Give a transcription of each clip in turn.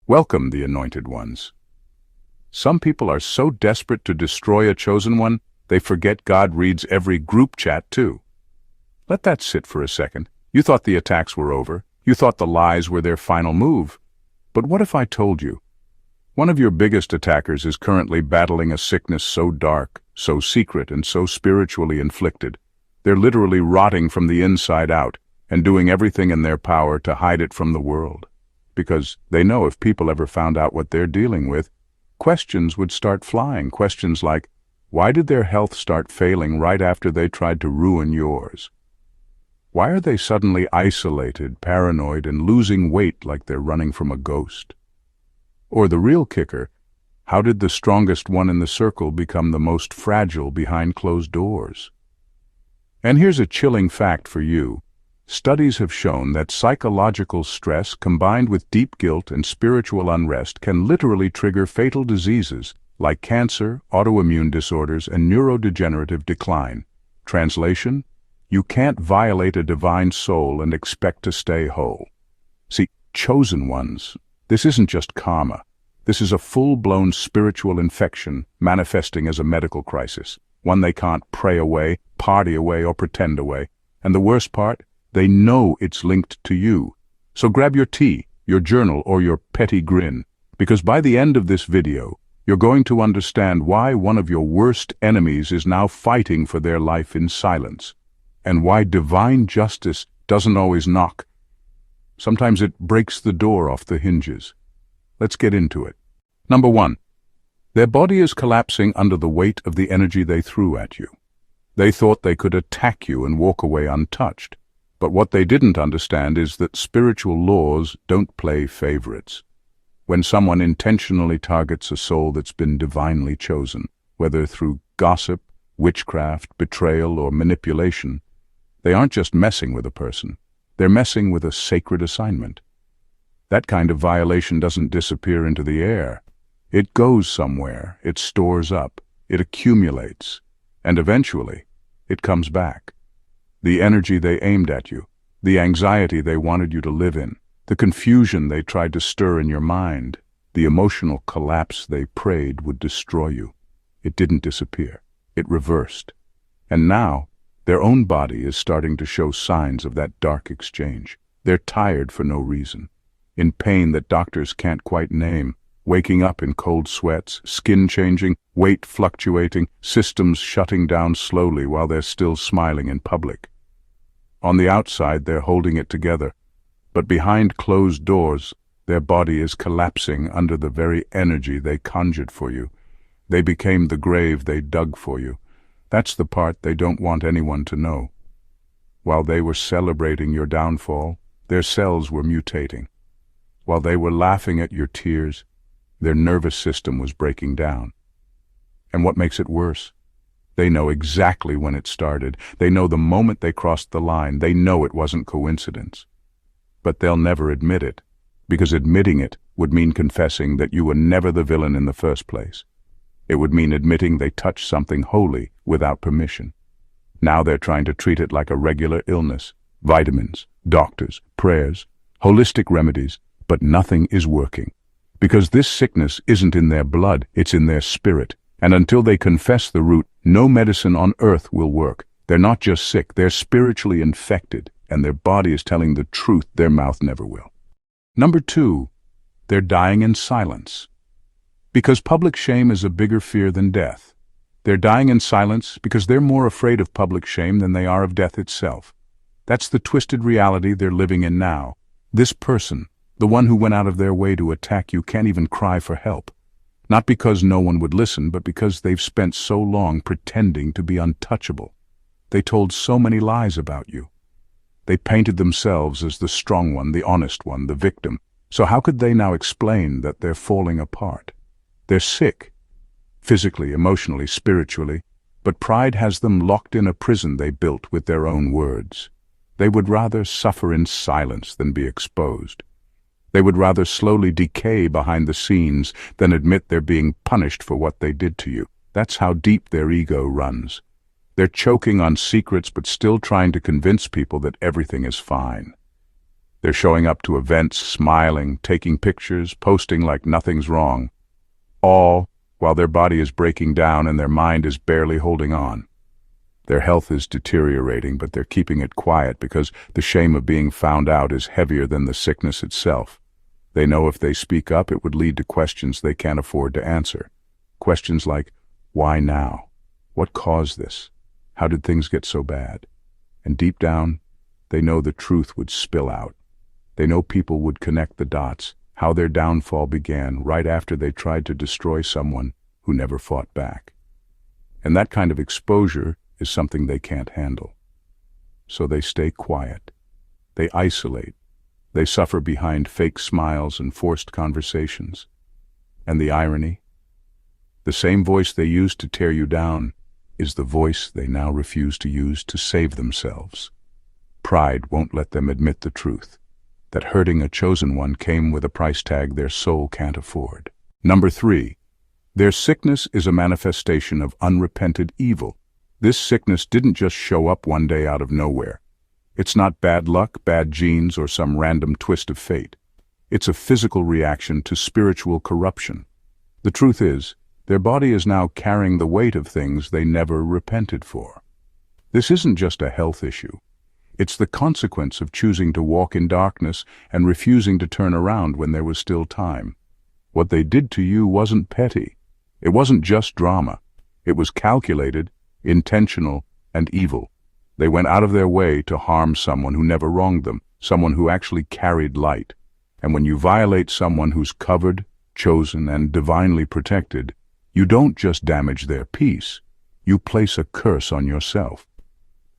Welcome, the anointed ones. Some people are so desperate to destroy a chosen one, they forget God reads every group chat too. Let that sit for a second. You thought the attacks were over. You thought the lies were their final move. But what if I told you? One of your biggest attackers is currently battling a sickness so dark, so secret, and so spiritually inflicted. They're literally rotting from the inside out and doing everything in their power to hide it from the world. Because they know if people ever found out what they're dealing with, questions would start flying. Questions like, why did their health start failing right after they tried to ruin yours? Why are they suddenly isolated, paranoid, and losing weight like they're running from a ghost? Or the real kicker, how did the strongest one in the circle become the most fragile behind closed doors? And here's a chilling fact for you. Studies have shown that psychological stress combined with deep guilt and spiritual unrest can literally trigger fatal diseases like cancer, autoimmune disorders, and neurodegenerative decline. Translation: you can't violate a divine soul and expect to stay whole. See, chosen ones, this isn't just karma. This is a full-blown spiritual infection manifesting as a medical crisis, one they can't pray away, party away, or pretend away. And the worst part? They know it's linked to you. So grab your tea, your journal, or your petty grin, because by the end of this video, you're going to understand why one of your worst enemies is now fighting for their life in silence, and why divine justice doesn't always knock. Sometimes it breaks the door off the hinges. Let's get into it. Number 1. Their body is collapsing under the weight of the energy they threw at you. They thought they could attack you and walk away untouched. But what they didn't understand is that spiritual laws don't play favorites. When someone intentionally targets a soul that's been divinely chosen, whether through gossip, witchcraft, betrayal, or manipulation, they aren't just messing with a person. They're messing with a sacred assignment. That kind of violation doesn't disappear into the air. It goes somewhere, it stores up, it accumulates, and eventually, it comes back. The energy they aimed at you, the anxiety they wanted you to live in, the confusion they tried to stir in your mind, the emotional collapse they prayed would destroy you. It didn't disappear. It reversed. And now, their own body is starting to show signs of that dark exchange. They're tired for no reason, in pain that doctors can't quite name, waking up in cold sweats, skin changing, weight fluctuating, systems shutting down slowly while they're still smiling in public. On the outside, they're holding it together, but behind closed doors, their body is collapsing under the very energy they conjured for you. They became the grave they dug for you. That's the part they don't want anyone to know. While they were celebrating your downfall, their cells were mutating. While they were laughing at your tears, their nervous system was breaking down. And what makes it worse? They know exactly when it started. They know the moment they crossed the line. They know it wasn't coincidence. But they'll never admit it, because admitting it would mean confessing that you were never the villain in the first place. It would mean admitting they touched something holy without permission. Now they're trying to treat it like a regular illness. Vitamins, doctors, prayers, holistic remedies, but nothing is working. Because this sickness isn't in their blood, it's in their spirit. And until they confess the root, no medicine on earth will work. They're not just sick, they're spiritually infected, and their body is telling the truth their mouth never will. Number 2, they're dying in silence. Because public shame is a bigger fear than death. They're dying in silence because they're more afraid of public shame than they are of death itself. That's the twisted reality they're living in now. This person, the one who went out of their way to attack you, can't even cry for help. Not because no one would listen, but because they've spent so long pretending to be untouchable. They told so many lies about you. They painted themselves as the strong one, the honest one, the victim. So how could they now explain that they're falling apart? They're sick, physically, emotionally, spiritually, but pride has them locked in a prison they built with their own words. They would rather suffer in silence than be exposed. They would rather slowly decay behind the scenes than admit they're being punished for what they did to you. That's how deep their ego runs. They're choking on secrets but still trying to convince people that everything is fine. They're showing up to events, smiling, taking pictures, posting like nothing's wrong. All while their body is breaking down and their mind is barely holding on. Their health is deteriorating, but they're keeping it quiet because the shame of being found out is heavier than the sickness itself. They know if they speak up, it would lead to questions they can't afford to answer. Questions like, why now? What caused this? How did things get so bad? And deep down, they know the truth would spill out. They know people would connect the dots, how their downfall began right after they tried to destroy someone who never fought back. And that kind of exposure is something they can't handle. So they stay quiet. They isolate. They suffer behind fake smiles and forced conversations. And the irony? The same voice they used to tear you down is the voice they now refuse to use to save themselves. Pride won't let them admit the truth, that hurting a chosen one came with a price tag their soul can't afford. Number 3, their sickness is a manifestation of unrepented evil. This sickness didn't just show up one day out of nowhere. It's not bad luck, bad genes, or some random twist of fate. It's a physical reaction to spiritual corruption. The truth is, their body is now carrying the weight of things they never repented for. This isn't just a health issue. It's the consequence of choosing to walk in darkness and refusing to turn around when there was still time. What they did to you wasn't petty. It wasn't just drama. It was calculated, intentional, and evil. They went out of their way to harm someone who never wronged them, someone who actually carried light. And when you violate someone who's covered, chosen, and divinely protected, you don't just damage their peace. You place a curse on yourself.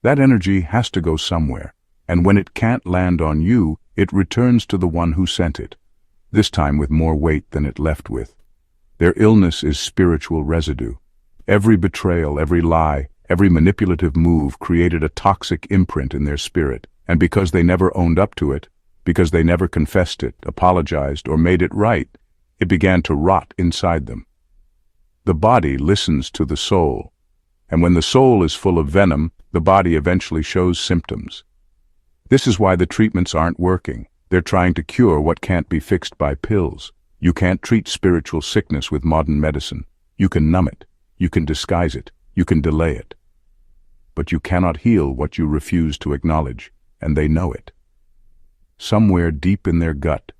That energy has to go somewhere, and when it can't land on you, it returns to the one who sent it, this time with more weight than it left with. Their illness is spiritual residue. Every betrayal, every lie, every manipulative move created a toxic imprint in their spirit, and because they never owned up to it, because they never confessed it, apologized, or made it right, it began to rot inside them. The body listens to the soul, and when the soul is full of venom, the body eventually shows symptoms. This is why the treatments aren't working. They're trying to cure what can't be fixed by pills. You can't treat spiritual sickness with modern medicine. You can numb it. You can disguise it. You can delay it. But you cannot heal what you refuse to acknowledge, and they know it. Somewhere deep in their gut,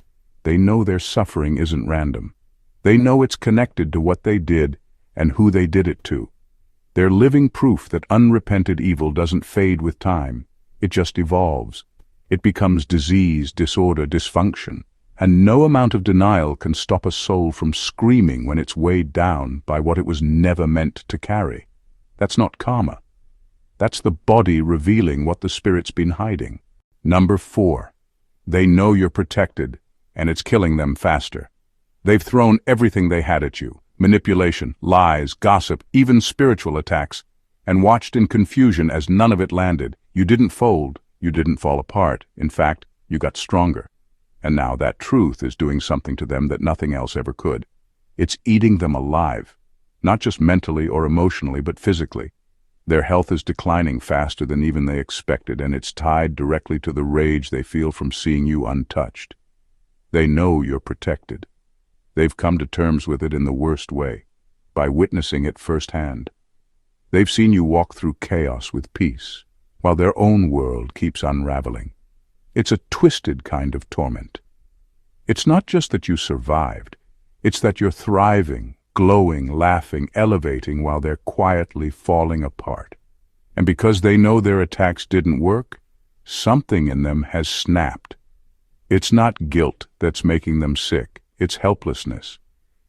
they know their suffering isn't random. They know it's connected to what they did and who they did it to. They're living proof that unrepented evil doesn't fade with time. It just evolves. It becomes disease, disorder, dysfunction. And no amount of denial can stop a soul from screaming when it's weighed down by what it was never meant to carry. That's not karma. That's the body revealing what the spirit's been hiding. Number 4, they know you're protected, and it's killing them faster. They've thrown everything they had at you. Manipulation, lies, gossip, even spiritual attacks, and watched in confusion as none of it landed. You didn't fold, you didn't fall apart. In fact, you got stronger. And now that truth is doing something to them that nothing else ever could. It's eating them alive, not just mentally or emotionally, but physically. Their health is declining faster than even they expected, and it's tied directly to the rage they feel from seeing you untouched. They know you're protected. They've come to terms with it in the worst way, by witnessing it firsthand. They've seen you walk through chaos with peace, while their own world keeps unraveling. It's a twisted kind of torment. It's not just that you survived, it's that you're thriving, glowing, laughing, elevating while they're quietly falling apart. And because they know their attacks didn't work, something in them has snapped. It's not guilt that's making them sick. It's helplessness.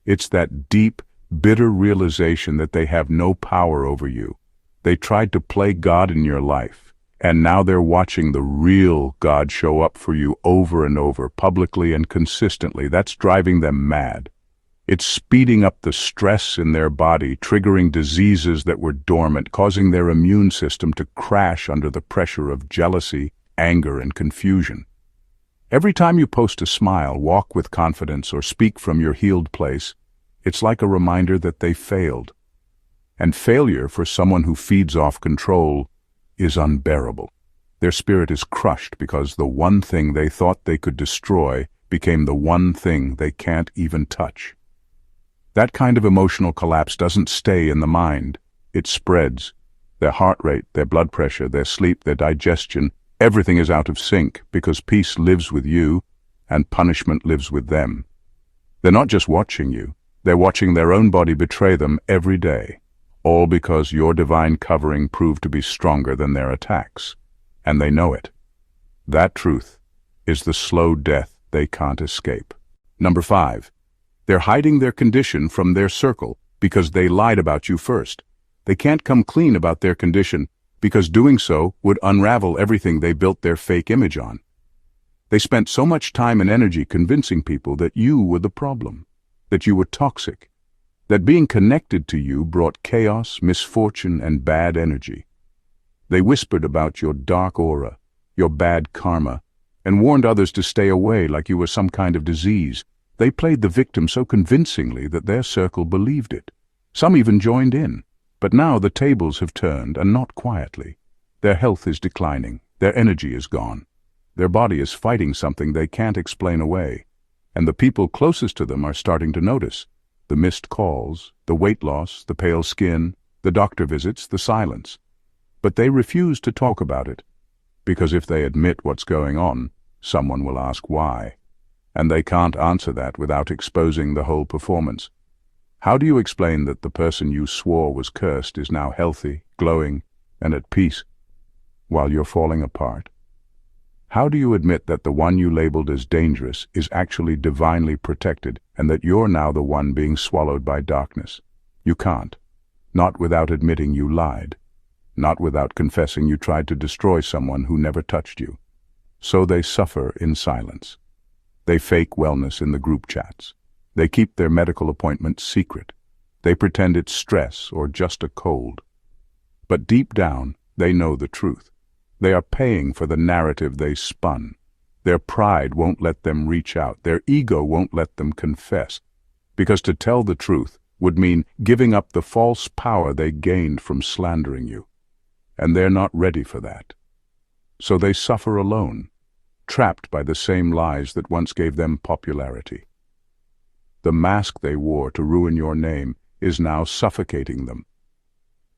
It's that deep, bitter realization that they have no power over you. They tried to play God in your life, and now they're watching the real God show up for you over and over, publicly and consistently. That's driving them mad. It's speeding up the stress in their body, triggering diseases that were dormant, causing their immune system to crash under the pressure of jealousy, anger, and confusion. Every time you post a smile, walk with confidence, or speak from your healed place, it's like a reminder that they failed. And failure for someone who feeds off control is unbearable. Their spirit is crushed because the one thing they thought they could destroy became the one thing they can't even touch. That kind of emotional collapse doesn't stay in the mind. It spreads. Their heart rate, their blood pressure, their sleep, their digestion, everything is out of sync because peace lives with you and punishment lives with them. They're not just watching you, they're watching their own body betray them every day, all because your divine covering proved to be stronger than their attacks. And they know it. That truth is the slow death they can't escape. Number 5. They're hiding their condition from their circle because they lied about you first. They can't come clean about their condition because doing so would unravel everything they built their fake image on. They spent so much time and energy convincing people that you were the problem, that you were toxic, that being connected to you brought chaos, misfortune, and bad energy. They whispered about your dark aura, your bad karma, and warned others to stay away like you were some kind of disease. They played the victim so convincingly that their circle believed it. Some even joined in. But now the tables have turned, and not quietly. Their health is declining, their energy is gone. Their body is fighting something they can't explain away. And the people closest to them are starting to notice. The missed calls, the weight loss, the pale skin, the doctor visits, the silence. But they refuse to talk about it, because if they admit what's going on, someone will ask why. And they can't answer that without exposing the whole performance. How do you explain that the person you swore was cursed is now healthy, glowing, and at peace, while you're falling apart? How do you admit that the one you labeled as dangerous is actually divinely protected, and that you're now the one being swallowed by darkness? You can't. Not without admitting you lied. Not without confessing you tried to destroy someone who never touched you. So they suffer in silence. They fake wellness in the group chats. They keep their medical appointments secret. They pretend it's stress or just a cold. But deep down, they know the truth. They are paying for the narrative they spun. Their pride won't let them reach out. Their ego won't let them confess. Because to tell the truth would mean giving up the false power they gained from slandering you. And they're not ready for that. So they suffer alone, trapped by the same lies that once gave them popularity. The mask they wore to ruin your name is now suffocating them.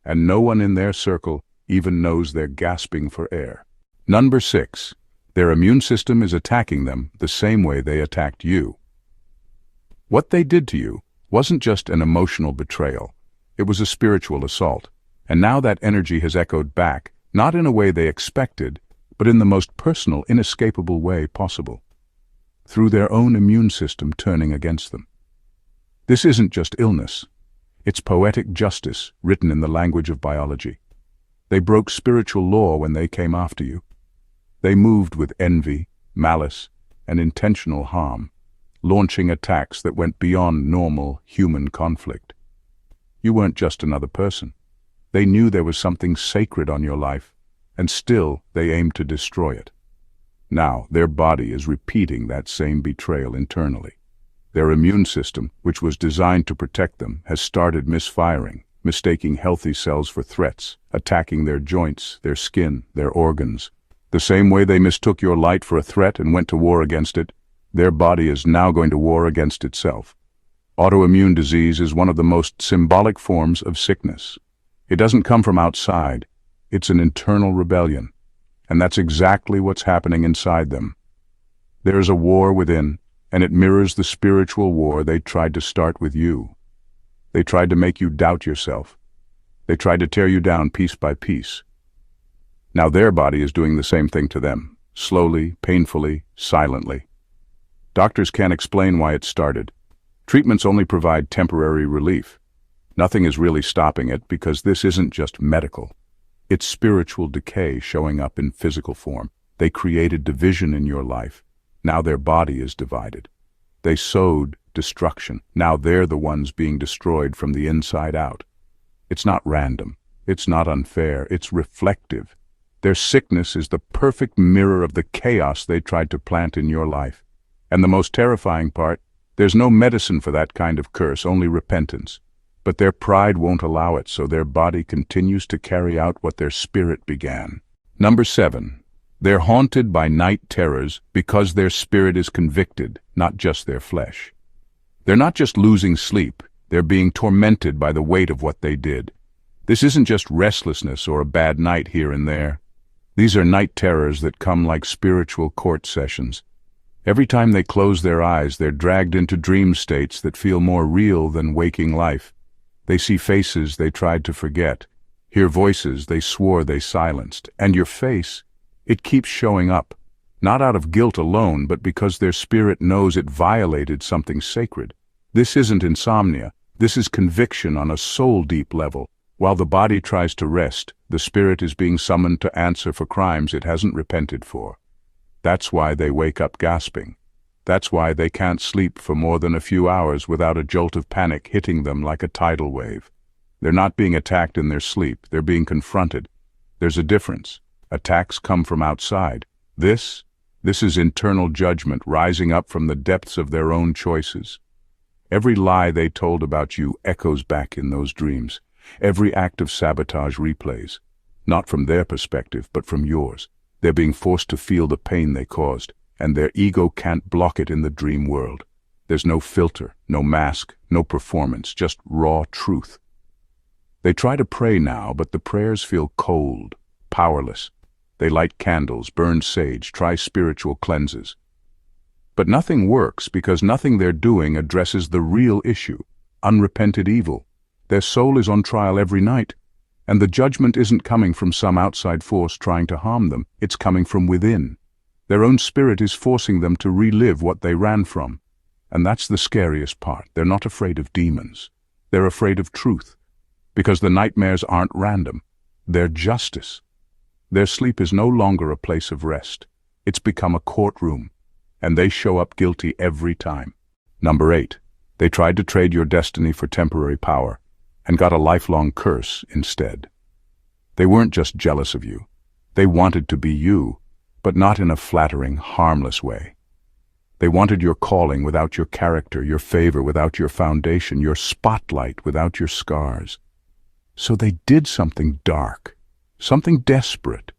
And no one in their circle even knows they're gasping for air. Number 6. Their immune system is attacking them the same way they attacked you. What they did to you wasn't just an emotional betrayal. It was a spiritual assault. And now that energy has echoed back, not in a way they expected, but in the most personal, inescapable way possible. Through their own immune system turning against them. This isn't just illness. It's poetic justice written in the language of biology. They broke spiritual law when they came after you. They moved with envy, malice, and intentional harm, launching attacks that went beyond normal human conflict. You weren't just another person. They knew there was something sacred on your life, and still they aimed to destroy it. Now their body is repeating that same betrayal internally. Their immune system, which was designed to protect them, has started misfiring, mistaking healthy cells for threats, attacking their joints, their skin, their organs. The same way they mistook your light for a threat and went to war against it, their body is now going to war against itself. Autoimmune disease is one of the most symbolic forms of sickness. It doesn't come from outside. It's an internal rebellion. And that's exactly what's happening inside them. There is a war within, and it mirrors the spiritual war they tried to start with you. They tried to make you doubt yourself. They tried to tear you down piece by piece. Now their body is doing the same thing to them, slowly, painfully, silently. Doctors can't explain why it started. Treatments only provide temporary relief. Nothing is really stopping it because this isn't just medical. It's spiritual decay showing up in physical form. They created division in your life. Now their body is divided. They sowed destruction. Now they're the ones being destroyed from the inside out. It's not random. It's not unfair. It's reflective. Their sickness is the perfect mirror of the chaos they tried to plant in your life. And the most terrifying part, there's no medicine for that kind of curse, only repentance. But their pride won't allow it, so their body continues to carry out what their spirit began. Number 7. They're haunted by night terrors because their spirit is convicted, not just their flesh. They're not just losing sleep, they're being tormented by the weight of what they did. This isn't just restlessness or a bad night here and there. These are night terrors that come like spiritual court sessions. Every time they close their eyes, they're dragged into dream states that feel more real than waking life. They see faces they tried to forget, hear voices they swore they silenced, and your face, it keeps showing up, not out of guilt alone, but because their spirit knows it violated something sacred. This isn't insomnia, this is conviction on a soul-deep level. While the body tries to rest, the spirit is being summoned to answer for crimes it hasn't repented for. That's why they wake up gasping. That's why they can't sleep for more than a few hours without a jolt of panic hitting them like a tidal wave. They're not being attacked in their sleep, they're being confronted. There's a difference. Attacks come from outside. This is internal judgment rising up from the depths of their own choices. Every lie they told about you echoes back in those dreams. Every act of sabotage replays, not from their perspective, but from yours. They're being forced to feel the pain they caused, and their ego can't block it in the dream world. There's no filter, no mask, no performance, just raw truth. They try to pray now, but the prayers feel cold, powerless. They light candles, burn sage, try spiritual cleanses. But nothing works because nothing they're doing addresses the real issue, unrepented evil. Their soul is on trial every night, and the judgment isn't coming from some outside force trying to harm them, it's coming from within. Their own spirit is forcing them to relive what they ran from. And that's the scariest part. They're not afraid of demons. They're afraid of truth. Because the nightmares aren't random. They're justice. Their sleep is no longer a place of rest. It's become a courtroom, and they show up guilty every time. Number 8. They tried to trade your destiny for temporary power, and got a lifelong curse instead. They weren't just jealous of you. They wanted to be you, but not in a flattering, harmless way. They wanted your calling without your character, your favor without your foundation, your spotlight without your scars. So they did something dark, something desperate.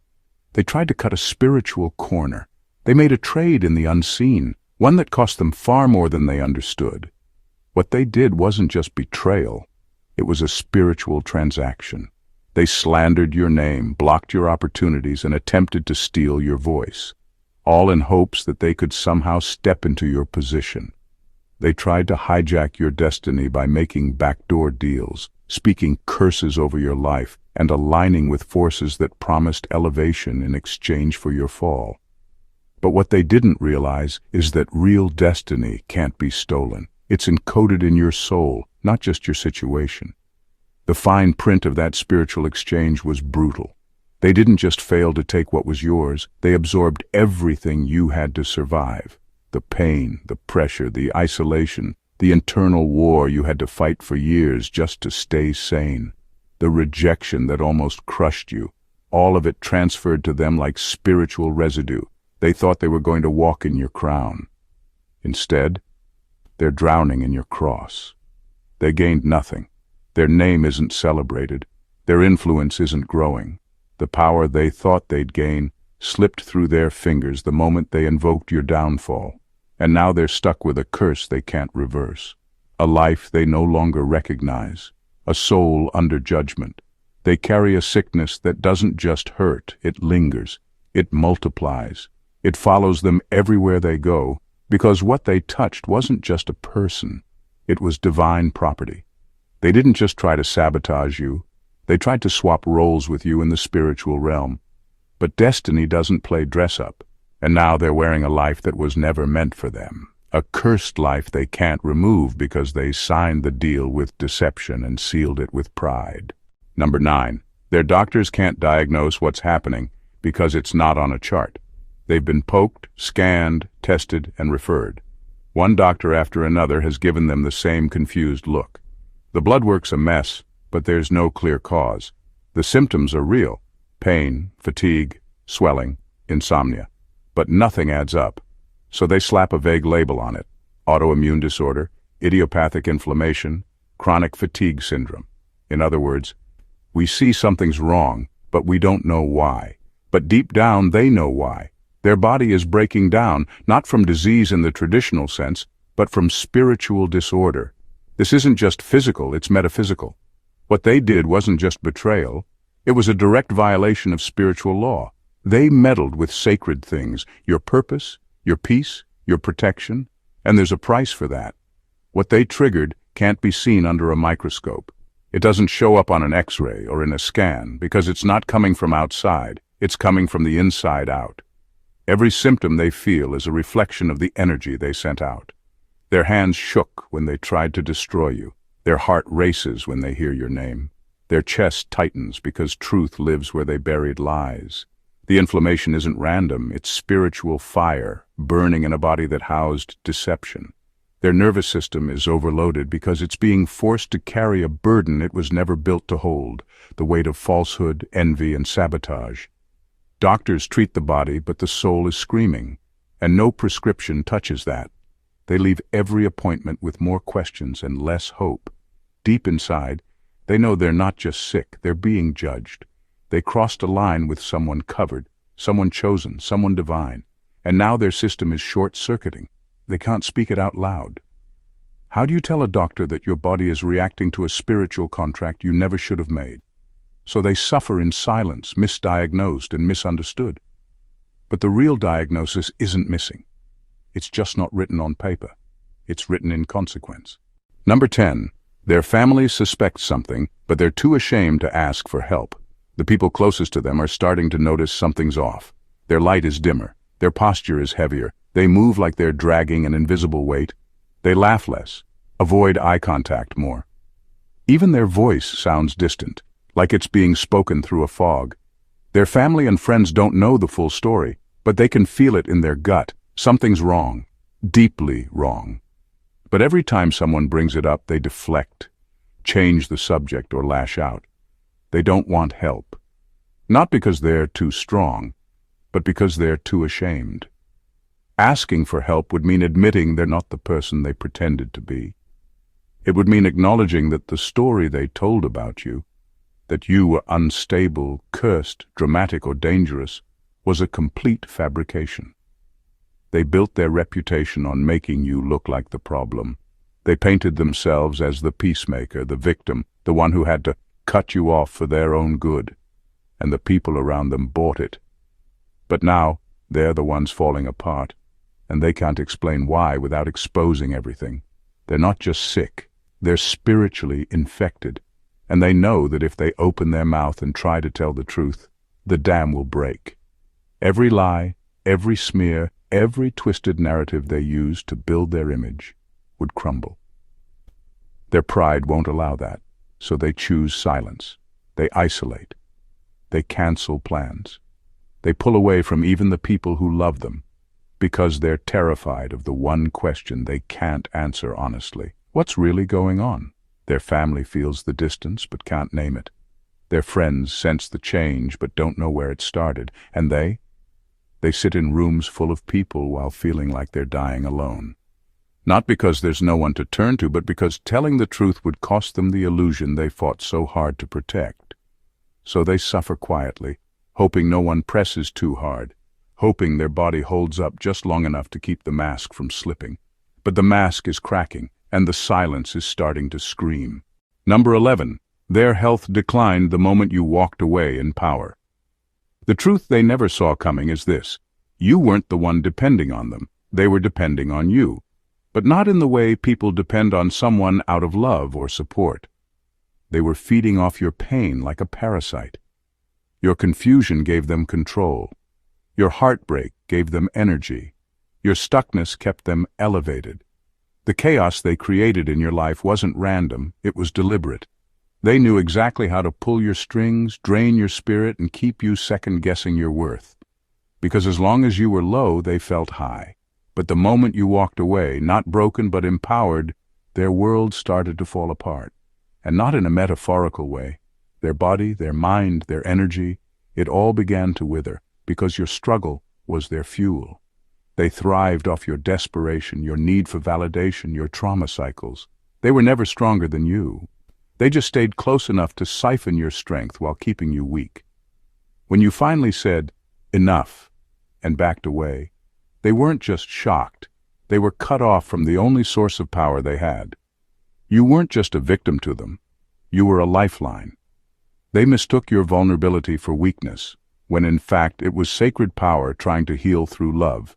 They tried to cut a spiritual corner. They made a trade in the unseen, one that cost them far more than they understood. What they did wasn't just betrayal. It was a spiritual transaction. They slandered your name, blocked your opportunities, and attempted to steal your voice, all in hopes that they could somehow step into your position. They tried to hijack your destiny by making backdoor deals, speaking curses over your life, and aligning with forces that promised elevation in exchange for your fall. But what they didn't realize is that real destiny can't be stolen. It's encoded in your soul, not just your situation. The fine print of that spiritual exchange was brutal. They didn't just fail to take what was yours, they absorbed everything you had to survive. The pain, the pressure, the isolation, the internal war you had to fight for years just to stay sane. The rejection that almost crushed you, all of it transferred to them like spiritual residue. They thought they were going to walk in your crown. Instead, they're drowning in your cross. They gained nothing. Their name isn't celebrated. Their influence isn't growing. The power they thought they'd gain slipped through their fingers the moment they invoked your downfall. And now they're stuck with a curse they can't reverse. A life they no longer recognize. A soul under judgment. They carry a sickness that doesn't just hurt, it lingers. It multiplies. It follows them everywhere they go, because what they touched wasn't just a person. It was divine property. They didn't just try to sabotage you. They tried to swap roles with you in the spiritual realm. But destiny doesn't play dress-up, and now they're wearing a life that was never meant for them. A cursed life they can't remove because they signed the deal with deception and sealed it with pride. Number 9. Their doctors can't diagnose what's happening because it's not on a chart. They've been poked, scanned, tested, and referred. One doctor after another has given them the same confused look. The blood work's a mess, but there's no clear cause. The symptoms are real: pain, fatigue, swelling, insomnia. But nothing adds up. So they slap a vague label on it: autoimmune disorder, idiopathic inflammation, chronic fatigue syndrome. In other words, we see something's wrong, but we don't know why. But deep down, they know why. Their body is breaking down, not from disease in the traditional sense, but from spiritual disorder. This isn't just physical, it's metaphysical. What they did wasn't just betrayal, it was a direct violation of spiritual law. They meddled with sacred things, your purpose, your peace, your protection, and there's a price for that. What they triggered can't be seen under a microscope. It doesn't show up on an X-ray or in a scan because it's not coming from outside, it's coming from the inside out. Every symptom they feel is a reflection of the energy they sent out. Their hands shook when they tried to destroy you. Their heart races when they hear your name. Their chest tightens because truth lives where they buried lies. The inflammation isn't random, it's spiritual fire burning in a body that housed deception. Their nervous system is overloaded because it's being forced to carry a burden it was never built to hold, the weight of falsehood, envy, and sabotage. Doctors treat the body, but the soul is screaming, and no prescription touches that. They leave every appointment with more questions and less hope. Deep inside, they know they're not just sick, they're being judged. They crossed a line with someone covered, someone chosen, someone divine, and now their system is short-circuiting. They can't speak it out loud. How do you tell a doctor that your body is reacting to a spiritual contract you never should have made? So they suffer in silence, misdiagnosed and misunderstood. But the real diagnosis isn't missing. It's just not written on paper. It's written in consequence. Number 10. Their families suspect something, but they're too ashamed to ask for help. The people closest to them are starting to notice something's off. Their light is dimmer. Their posture is heavier. They move like they're dragging an invisible weight. They laugh less, avoid eye contact more. Even their voice sounds distant, like it's being spoken through a fog. Their family and friends don't know the full story, but they can feel it in their gut. Something's wrong, deeply wrong. But every time someone brings it up, they deflect, change the subject, or lash out. They don't want help. Not because they're too strong, but because they're too ashamed. Asking for help would mean admitting they're not the person they pretended to be. It would mean acknowledging that the story they told about you, that you were unstable, cursed, dramatic, or dangerous, was a complete fabrication. They built their reputation on making you look like the problem. They painted themselves as the peacemaker, the victim, the one who had to cut you off for their own good, and the people around them bought it. But now, they're the ones falling apart, and they can't explain why without exposing everything. They're not just sick, they're spiritually infected, and they know that if they open their mouth and try to tell the truth, the dam will break. Every lie, every smear, every twisted narrative they use to build their image would crumble. Their pride won't allow that, so they choose silence. They isolate. They cancel plans. They pull away from even the people who love them, because they're terrified of the one question they can't answer honestly. What's really going on? Their family feels the distance but can't name it. Their friends sense the change but don't know where it started. And they sit in rooms full of people while feeling like they're dying alone. Not because there's no one to turn to, but because telling the truth would cost them the illusion they fought so hard to protect. So they suffer quietly, hoping no one presses too hard, hoping their body holds up just long enough to keep the mask from slipping. But the mask is cracking, and the silence is starting to scream. Number 11. Their health declined the moment you walked away in power. The truth they never saw coming is this: you weren't the one depending on them, they were depending on you. But not in the way people depend on someone out of love or support. They were feeding off your pain like a parasite. Your confusion gave them control. Your heartbreak gave them energy. Your stuckness kept them elevated. The chaos they created in your life wasn't random, it was deliberate. They knew exactly how to pull your strings, drain your spirit, and keep you second-guessing your worth. Because as long as you were low, they felt high. But the moment you walked away, not broken but empowered, their world started to fall apart. And not in a metaphorical way. Their body, their mind, their energy, it all began to wither, because your struggle was their fuel. They thrived off your desperation, your need for validation, your trauma cycles. They were never stronger than you. They just stayed close enough to siphon your strength while keeping you weak. When you finally said, enough, and backed away. They weren't just shocked. They were cut off from the only source of power they had. You weren't just a victim to them. You were a lifeline. They mistook your vulnerability for weakness, when in fact it was sacred power trying to heal through love.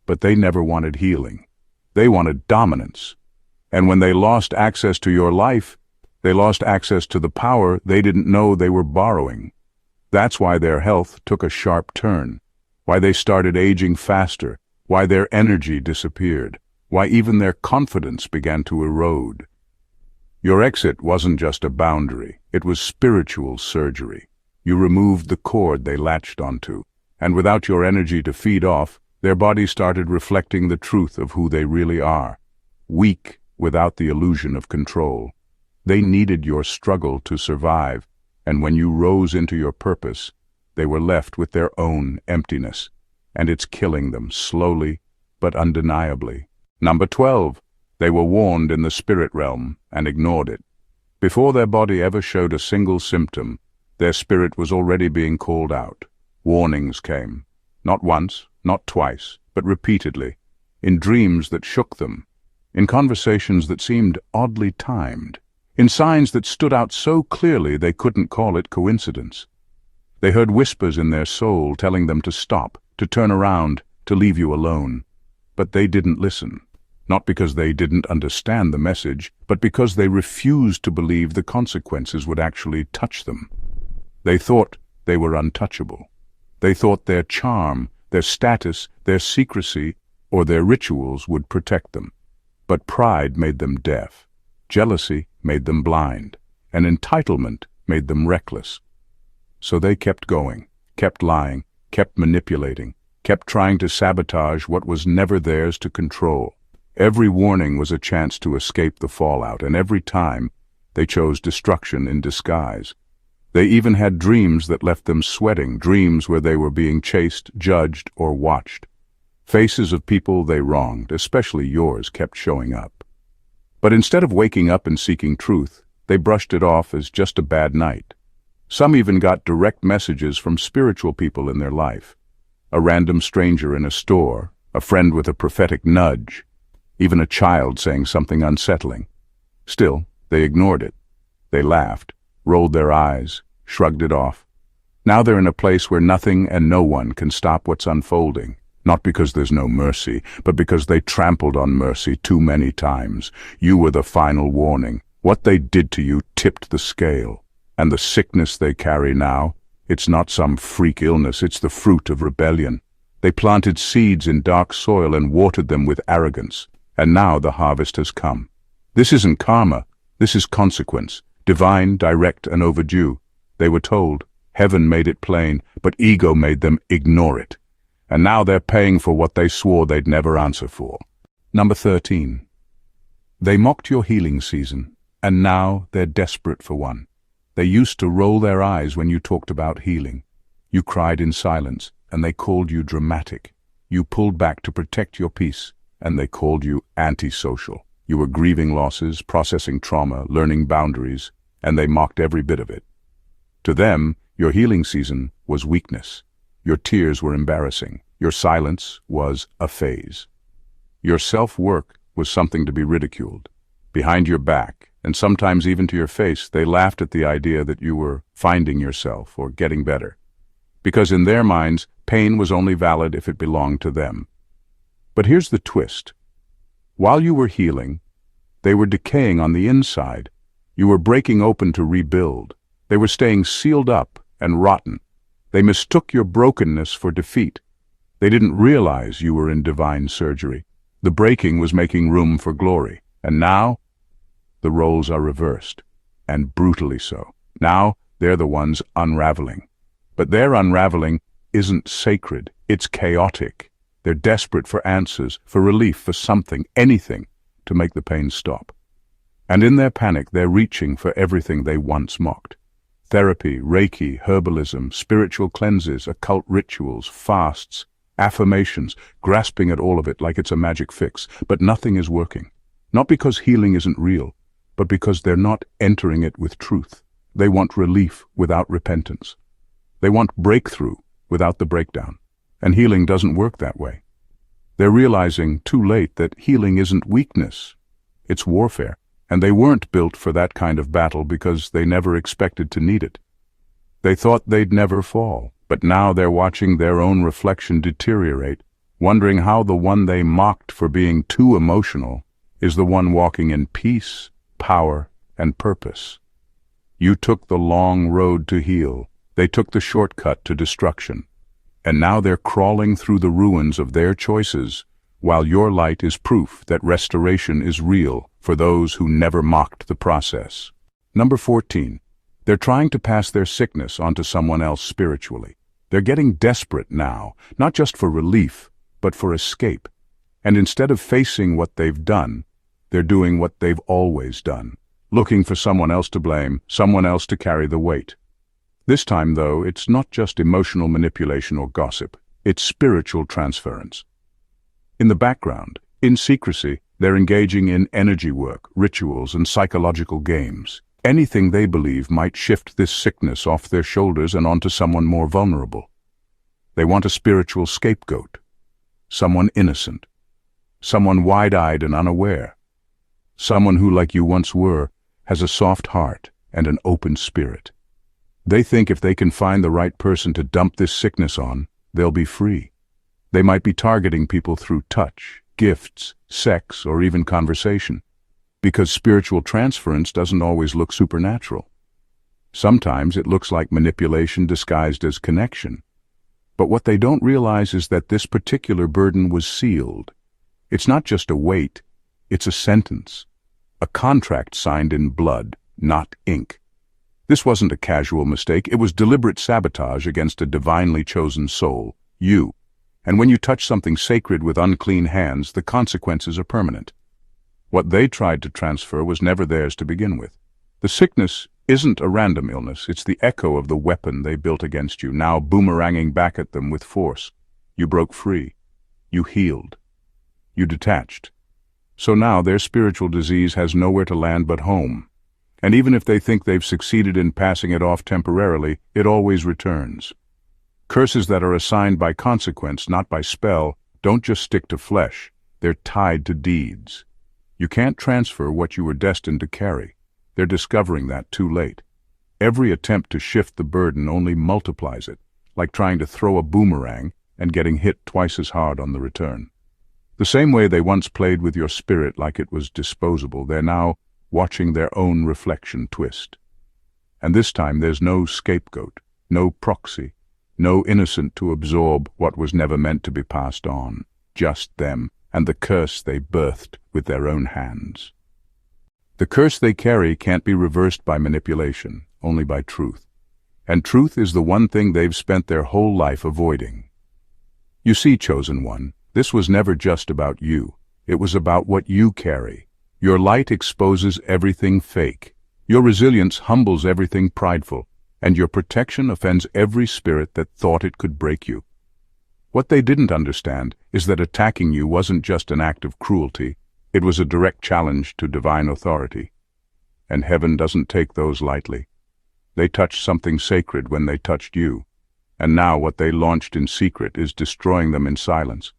But they never wanted healing. They wanted dominance. And when they lost access to your life, they lost access to the power they didn't know they were borrowing. That's why their health took a sharp turn, why they started aging faster, why their energy disappeared, why even their confidence began to erode. Your exit wasn't just a boundary, it was spiritual surgery. You removed the cord they latched onto, and without your energy to feed off, their bodies started reflecting the truth of who they really are. Weak without the illusion of control. They needed your struggle to survive, and when you rose into your purpose, they were left with their own emptiness, and it's killing them slowly but undeniably. Number 12. They were warned in the spirit realm and ignored it. Before their body ever showed a single symptom, their spirit was already being called out. Warnings came, not once, not twice, but repeatedly, in dreams that shook them, in conversations that seemed oddly timed, in signs that stood out so clearly they couldn't call it coincidence. They heard whispers in their soul telling them to stop, to turn around, to leave you alone. But they didn't listen. Not because they didn't understand the message, but because they refused to believe the consequences would actually touch them. They thought they were untouchable. They thought their charm, their status, their secrecy, or their rituals would protect them. But pride made them deaf. Jealousy made them blind. And entitlement made them reckless. So they kept going, kept lying, kept manipulating, kept trying to sabotage what was never theirs to control. Every warning was a chance to escape the fallout, and every time they chose destruction in disguise. They even had dreams that left them sweating, dreams where they were being chased, judged, or watched. Faces of people they wronged, especially yours, kept showing up. But instead of waking up and seeking truth, they brushed it off as just a bad night. Some even got direct messages from spiritual people in their life. A random stranger in a store, a friend with a prophetic nudge, even a child saying something unsettling. Still, they ignored it. They laughed, rolled their eyes, shrugged it off. Now they're in a place where nothing and no one can stop what's unfolding. Not because there's no mercy, but because they trampled on mercy too many times. You were the final warning. What they did to you tipped the scale. And the sickness they carry now, it's not some freak illness, it's the fruit of rebellion. They planted seeds in dark soil and watered them with arrogance. And now the harvest has come. This isn't karma, this is consequence, divine, direct, and overdue. They were told, heaven made it plain, but ego made them ignore it. And now they're paying for what they swore they'd never answer for. Number 13. They mocked your healing season, and now they're desperate for one. They used to roll their eyes when you talked about healing. You cried in silence, and they called you dramatic. You pulled back to protect your peace, and they called you antisocial. You were grieving losses, processing trauma, learning boundaries, and they mocked every bit of it. To them, your healing season was weakness. Your tears were embarrassing. Your silence was a phase. Your self-work was something to be ridiculed. Behind your back, and sometimes even to your face, they laughed at the idea that you were finding yourself or getting better. Because in their minds, pain was only valid if it belonged to them. But here's the twist. While you were healing, they were decaying on the inside. You were breaking open to rebuild. They were staying sealed up and rotten. They mistook your brokenness for defeat. They didn't realize you were in divine surgery. The breaking was making room for glory. And now, the roles are reversed, and brutally so. Now, they're the ones unraveling. But their unraveling isn't sacred, it's chaotic. They're desperate for answers, for relief, for something, anything, to make the pain stop. And in their panic, they're reaching for everything they once mocked. Therapy, Reiki, herbalism, spiritual cleanses, occult rituals, fasts, affirmations, grasping at all of it like it's a magic fix. But nothing is working. Not because healing isn't real, but because they're not entering it with truth. They want relief without repentance. They want breakthrough without the breakdown. And healing doesn't work that way. They're realizing too late that healing isn't weakness, it's warfare. And they weren't built for that kind of battle because they never expected to need it. They thought they'd never fall, but now they're watching their own reflection deteriorate, wondering how the one they mocked for being too emotional is the one walking in peace, power, and purpose. You took the long road to heal. They took the shortcut to destruction. And now they're crawling through the ruins of their choices, while your light is proof that restoration is real for those who never mocked the process. Number 14. They're trying to pass their sickness onto someone else spiritually. They're getting desperate now, not just for relief, but for escape. And instead of facing what they've done, they're doing what they've always done, looking for someone else to blame, someone else to carry the weight. This time, though, it's not just emotional manipulation or gossip, it's spiritual transference. In the background, in secrecy, they're engaging in energy work, rituals, and psychological games. Anything they believe might shift this sickness off their shoulders and onto someone more vulnerable. They want a spiritual scapegoat, someone innocent, someone wide-eyed and unaware, someone who, like you once were, has a soft heart and an open spirit. They think if they can find the right person to dump this sickness on, they'll be free. They might be targeting people through touch, gifts, sex, or even conversation, because spiritual transference doesn't always look supernatural. Sometimes it looks like manipulation disguised as connection. But what they don't realize is that this particular burden was sealed. It's not just a weight, it's a sentence, a contract signed in blood, not ink. This wasn't a casual mistake, it was deliberate sabotage against a divinely chosen soul, you. And when you touch something sacred with unclean hands, the consequences are permanent. What they tried to transfer was never theirs to begin with. The sickness isn't a random illness, it's the echo of the weapon they built against you, now boomeranging back at them with force. You broke free. You healed. You detached. So now their spiritual disease has nowhere to land but home. And even if they think they've succeeded in passing it off temporarily, it always returns. Curses that are assigned by consequence, not by spell, don't just stick to flesh. They're tied to deeds. You can't transfer what you were destined to carry. They're discovering that too late. Every attempt to shift the burden only multiplies it, like trying to throw a boomerang and getting hit twice as hard on the return. The same way they once played with your spirit like it was disposable, they're now watching their own reflection twist. And this time there's no scapegoat, no proxy, no innocent to absorb what was never meant to be passed on. Just them and the curse they birthed with their own hands. The curse they carry can't be reversed by manipulation, only by truth. And truth is the one thing they've spent their whole life avoiding. You see, chosen one, this was never just about you. It was about what you carry. Your light exposes everything fake. Your resilience humbles everything prideful. And your protection offends every spirit that thought it could break you. What they didn't understand is that attacking you wasn't just an act of cruelty, it was a direct challenge to divine authority. And heaven doesn't take those lightly. They touched something sacred when they touched you, and now what they launched in secret is destroying them in silence.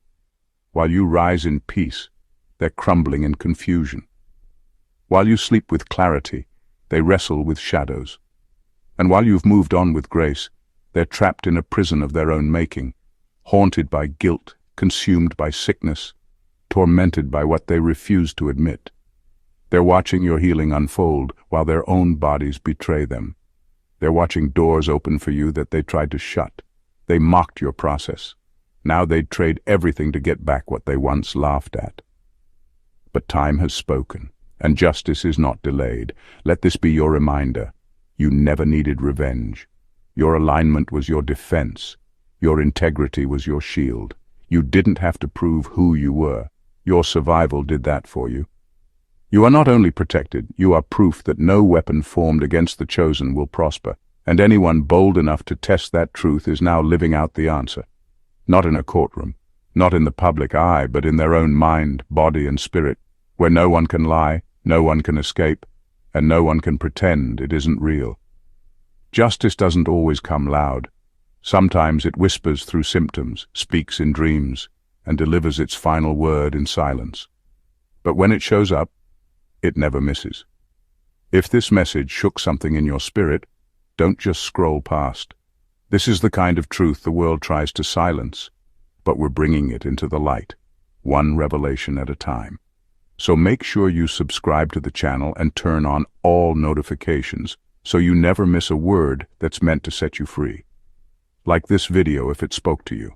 While you rise in peace, they're crumbling in confusion. While you sleep with clarity, they wrestle with shadows. And while you've moved on with grace, they're trapped in a prison of their own making, haunted by guilt, consumed by sickness, tormented by what they refuse to admit. They're watching your healing unfold while their own bodies betray them. They're watching doors open for you that they tried to shut. They mocked your process. Now they'd trade everything to get back what they once laughed at. But time has spoken, and justice is not delayed. Let this be your reminder. You never needed revenge. Your alignment was your defense. Your integrity was your shield. You didn't have to prove who you were. Your survival did that for you. You are not only protected, you are proof that no weapon formed against the chosen will prosper, and anyone bold enough to test that truth is now living out the answer. Not in a courtroom, not in the public eye, but in their own mind, body, and spirit, where no one can lie, no one can escape, and no one can pretend it isn't real. Justice doesn't always come loud. Sometimes it whispers through symptoms, speaks in dreams, and delivers its final word in silence. But when it shows up, it never misses. If this message shook something in your spirit, don't just scroll past. This is the kind of truth the world tries to silence, but we're bringing it into the light, one revelation at a time. So make sure you subscribe to the channel and turn on all notifications so you never miss a word that's meant to set you free. Like this video if it spoke to you.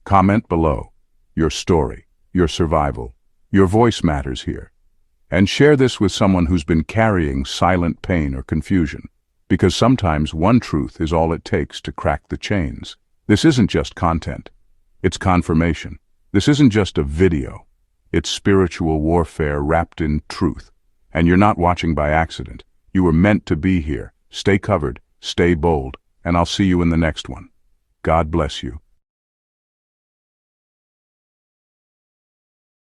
Comment below. Your story, your survival, your voice matters here. And share this with someone who's been carrying silent pain or confusion, because sometimes one truth is all it takes to crack the chains. This isn't just content. It's confirmation. This isn't just a video. It's spiritual warfare wrapped in truth. And you're not watching by accident. You were meant to be here. Stay covered, stay bold, and I'll see you in the next one. God bless you.